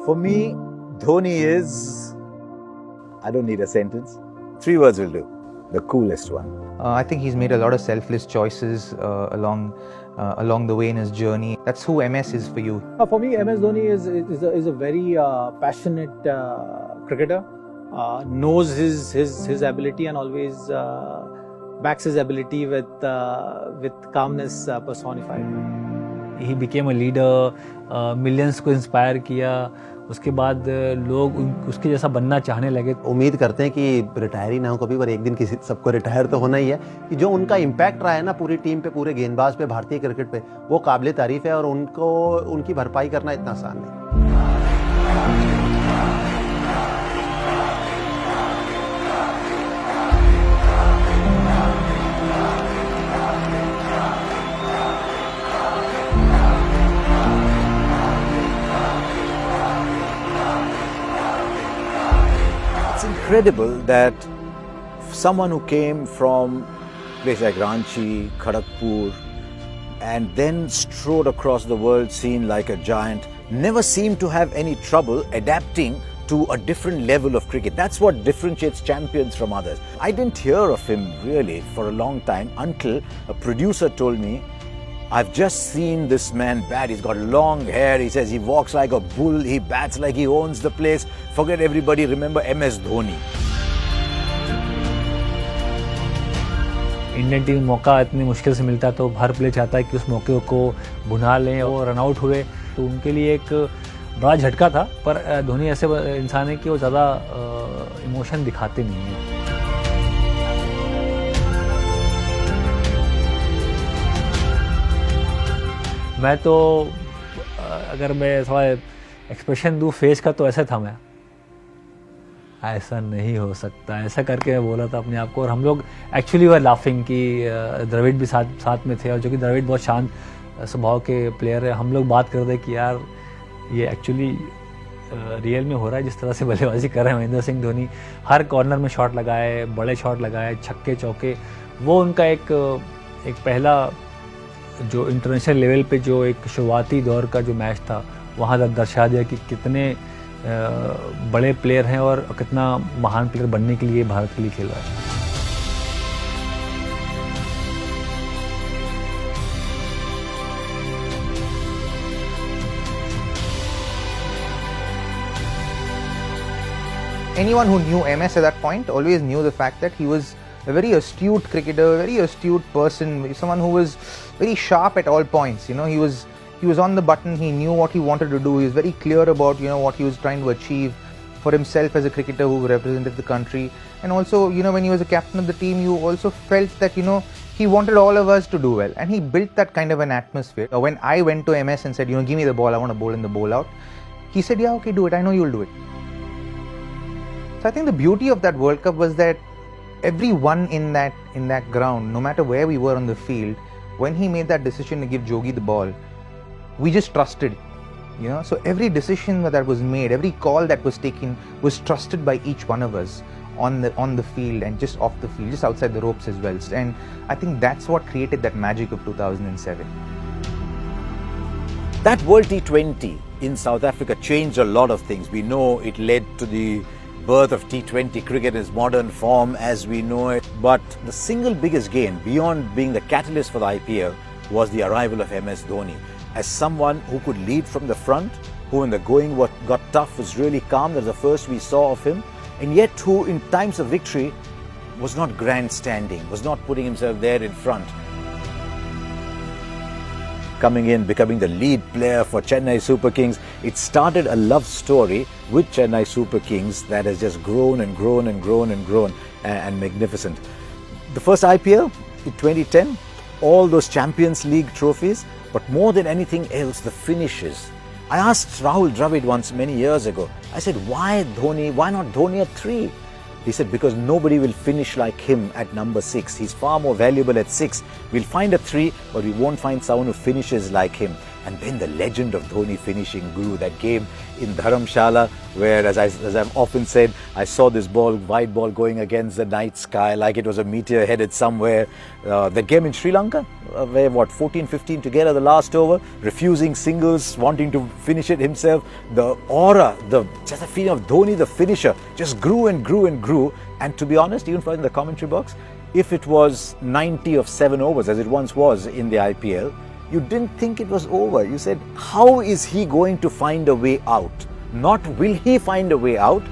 For me, Dhoni is, I don't need a sentence, 3 words will do, the coolest one. I think he's made a lot of selfless choices along the way in his journey. That's who MS is for you. For me, MS Dhoni is a very passionate cricketer. Knows his ability and always backs his ability with calmness personified. He became a leader, millions को inspire किया. उसके बाद लोग उसके जैसा बनना चाहने लगे. उम्मीद करते हैं कि रिटायर ही ना हो कभी, पर एक दिन किसी सबको रिटायर तो होना ही है. कि जो उनका इम्पैक्ट रहा है ना पूरी टीम पे, पूरे गेंदबाज पे, भारतीय क्रिकेट पे, वो काबिल तारीफ है और उनकी भरपाई करना इतना आसान नहीं. It's incredible that someone who came from places like Ranchi, Kharagpur, and then strode across the world scene like a giant, never seemed to have any trouble adapting to a different level of cricket. That's what differentiates champions from others. I didn't hear of him really for a long time until a producer told me, I've just seen this man bat. He's got long hair. He says he walks like a bull. He bats like he owns the place. Forget everybody. Remember MS Dhoni. Indian team मौका इतनी मुश्किल से मिलता है तो हर player चाहता है कि उस मौके को भुना लें. और रन आउट हुए तो उनके लिए एक बड़ा झटका था. पर धोनी ऐसे इंसान है कि वो ज़्यादा इमोशन दिखाते नहीं हैं. मैं तो अगर मैं थोड़ा एक्सप्रेशन दूँ फेस का तो ऐसा था, मैं ऐसा नहीं हो सकता ऐसा करके मैं बोला था अपने आप को. और हम लोग एक्चुअली वर लाफिंग कि द्रविड़ भी साथ में थे, और जो कि द्रविड़ बहुत शांत स्वभाव के प्लेयर है. हम लोग बात कर रहे कि यार ये एक्चुअली रियल में हो रहा है जिस तरह से बल्लेबाजी कर रहे हैं महेंद्र सिंह धोनी. हर कॉर्नर में शॉट लगाए, बड़े शॉट लगाए, छक्के चौके. वो उनका एक पहला जो इंटरनेशनल लेवल पे जो एक शुरुआती दौर का जो मैच था, वहाँ तक दर्शा दिया कि कितने बड़े प्लेयर हैं और कितना महान प्लेयर बनने के लिए भारत के लिए खेल रहा है. Anyone who knew MS at that point always knew the fact that he was a very astute cricketer, a very astute person, someone who was very sharp at all points. You know, he was on the button. He knew what he wanted to do. He was very clear about what he was trying to achieve for himself as a cricketer who represented the country. And also, when he was a captain of the team, you also felt that he wanted all of us to do well, and he built that kind of an atmosphere. When I went to MS and said, give me the ball, I want to bowl in the bowl out, he said, yeah, okay, do it. I know you'll do it. So I think the beauty of that World Cup was that everyone in that ground, no matter where we were on the field, when he made that decision to give Jogi the ball, we just trusted. So every decision that was made, every call that was taken was trusted by each one of us on the field and just off the field, just outside the ropes as well. And I think that's what created that magic of 2007. That World T20 in South Africa changed a lot of things. We know it led to the birth of T20 cricket in its modern form as we know it. But the single biggest gain, beyond being the catalyst for the IPL, was the arrival of MS Dhoni. As someone who could lead from the front, who when the going got tough was really calm. That was the first we saw of him. And yet who in times of victory was not grandstanding, was not putting himself there in front. Coming in, becoming the lead player for Chennai Super Kings. It started a love story with Chennai Super Kings that has just grown and grown and grown and grown and magnificent. The first IPL in 2010, all those Champions League trophies, but more than anything else, the finishes. I asked Rahul Dravid once many years ago, I said, why Dhoni? Why not Dhoni at 3? He said, because nobody will finish like him at number 6. He's far more valuable at 6. We'll find a 3, but we won't find someone who finishes like him. And then the legend of Dhoni finishing grew. That game in Dharamshala, where, as I've often said, I saw this wide ball going against the night sky like it was a meteor headed somewhere. That game in Sri Lanka, where what 14-15 to get at the last over, refusing singles, wanting to finish it himself. The aura, just the feeling of Dhoni, the finisher, just grew and grew and grew. And to be honest, even in the commentary box, if it was 90 of 7 overs as it once was in the IPL, you didn't think it was over. You said, how is he going to find a way out? Not will he find a way out.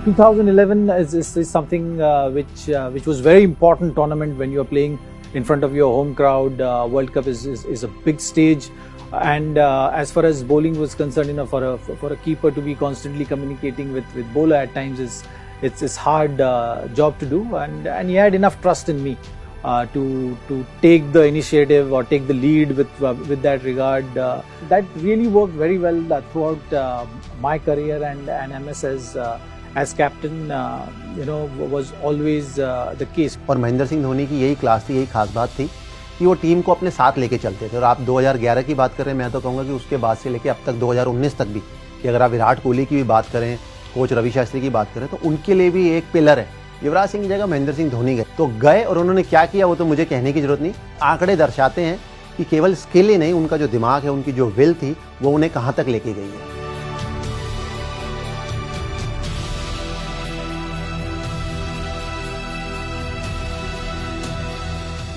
2011 is something which was very important tournament when you are playing in front of your home crowd. World Cup is a big stage, and as far as bowling was concerned, for a keeper to be constantly communicating with bowler at times it's hard job to do, and he had enough trust in me to take the initiative or take the lead with that regard. That really worked very well throughout my career, and MS as captain was always the case. और महेंद्र सिंह धोनी की यही class थी, यही खास बात थी कि वो टीम को अपने साथ लेके चलते थे। और आप 2011 की बात करें, मैं तो कहूँगा कि उसके बाद से लेके अब तक 2019 तक भी, कि अगर आप विराट कोहली की भी बात करें, कोच रवि शास्त्री की बात करें, तो उनके लिए भी एक पिलर है। युवराज सिंह की जगह महेंद्र सिंह धोनी गए, तो गए और उन्होंने क्या किया वो तो मुझे कहने की जरूरत नहीं। आंकड़े दर्शाते हैं कि केवल स्किल ही नहीं, उनका जो दिमाग है, उनकी जो विल थी, वो उन्हें कहाँ तक लेके गई है।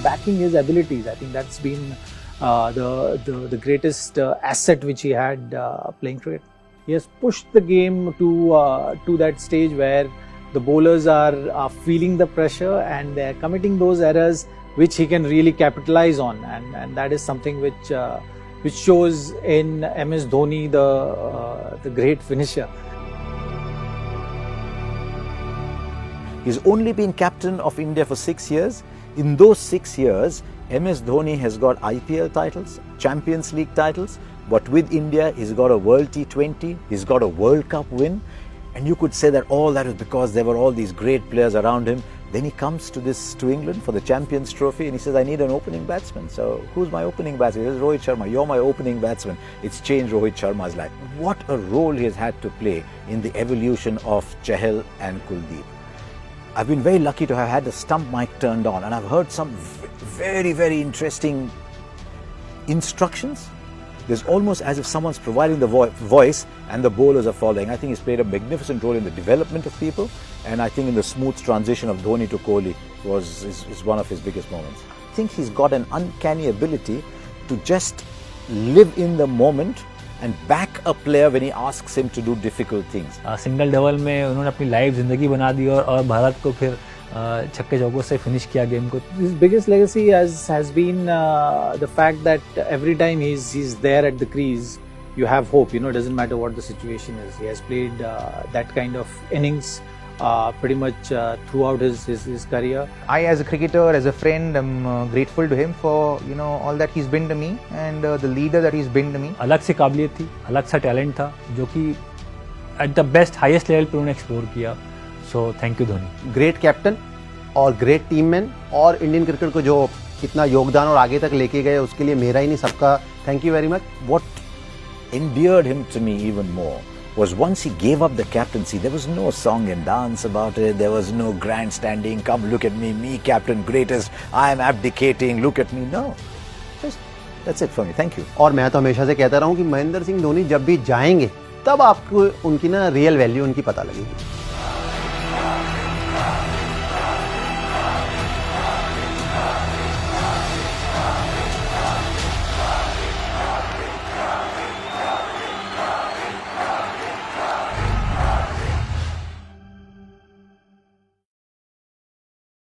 Backing his abilities, I think that's been the greatest asset which he had playing cricket. He has pushed the game to that stage where the bowlers are feeling the pressure and they are committing those errors which he can really capitalize on, and that is something which shows in MS Dhoni, the great finisher. He's only been captain of India for 6 years. In those 6 years, MS Dhoni has got IPL titles, Champions League titles, but with India, he's got a World T20, he's got a World Cup win, and you could say that all that is because there were all these great players around him. Then he comes to England for the Champions Trophy and he says, I need an opening batsman. So who's my opening batsman? He says, Rohit Sharma, you're my opening batsman. It's changed Rohit Sharma's life. What a role he has had to play in the evolution of Chahal and Kuldeep. I've been very lucky to have had the stump mic turned on, and I've heard some very, very interesting instructions. There's almost as if someone's providing the voice and the bowlers are following. I think he's played a magnificent role in the development of people, and I think in the smooth transition of Dhoni to Kohli is one of his biggest moments. I think he's got an uncanny ability to just live in the moment and back a player when he asks him to do difficult things. Single double में उन्होंने अपनी life जिंदगी बना दी और भारत को फिर छक्के चौकों से फिनिश किया गेम को. His biggest legacy has been the fact that every time he's there at the crease, you have hope. It doesn't matter what the situation is. He has played that kind of innings pretty much throughout his career. I, as a cricketer, as a friend, am grateful to him for all that he's been to me and the leader that he's been to me. अलग सी काबिलियत थी, अलग सा talent था जो कि at the best highest level पे उन्होंने एक्सप्लोर किया. So thank you Dhoni. Great captain और ग्रेट टीम मैन, और इंडियन क्रिकेट को जो इतना योगदान और आगे तक लेके गए, उसके लिए मेरा ही नहीं सबका thank you very much. What endeared him to me even more was once he gave up the captaincy, there was no song and dance about it, there was no grandstanding, come look at me captain, greatest, I am abdicating, look at me. No, just that's it for me, thank you. और मैं तो हमेशा से कहता रहा हूँ कि महेंद्र सिंह धोनी जब भी जाएंगे तब आपको उनकी रियल वैल्यू उनकी पता लगेगी.